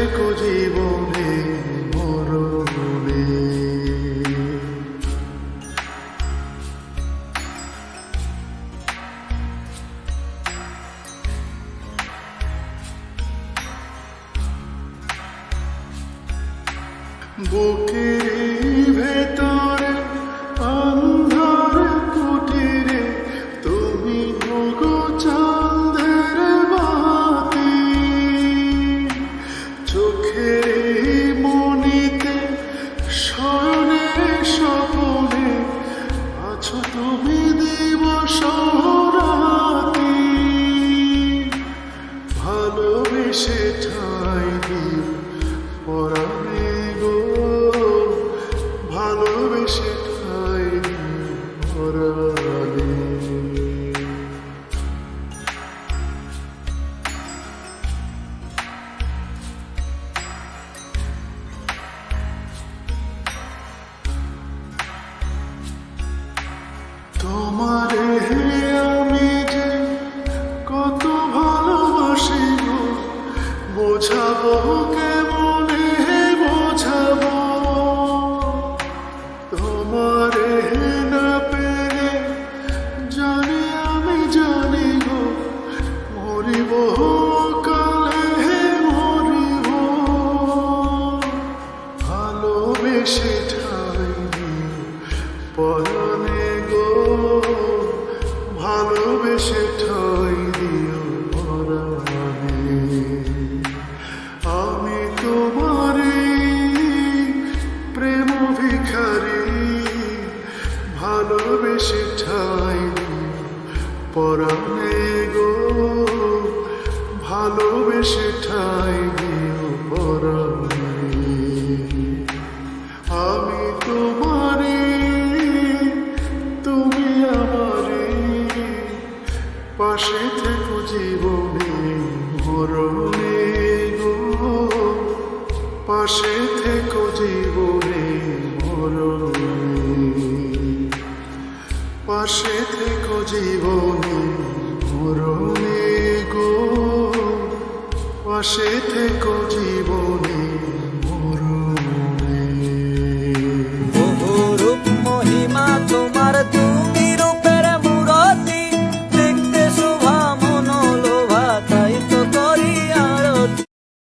থেকো জীবনে মরণে। বুকের ভেতরে অন্ধকার কুটিরে তুমি ওগো চাঁদের বাতি, চোখের মনিতে শয়নে স্বপনে আছো তুমি দিবস রাতি। ভালোবেসে ঠাই দিও পরাণে গো, ভালোবেসে ঠাই দিও পরাণে। তোমারে আমি যে কত ভালোবাসি গো, বোঝাবো কেমনে বোঝাবো। তোমারে না পেলে জানি আমি জানি গো, মরিব কালে মরিব। ভালোবেসে ঠাই দিও পরাণে গো, ভালোবেসে ঠাই দিও পরাণে। আমি তোমারে প্রেম ভিখারি, ভালোবেসে ঠাই দিও পরাণে গো, ভালোবেসে ঠাই দিও পরাণে। আমি তোমারে তুমি আমারে, পাশে থেকো জীবনে মরণে গো, পাশে থেকো জীবনে মরণে। পাশে থেকো জীবনে মরণে গো, পাশে থেকো জীবনে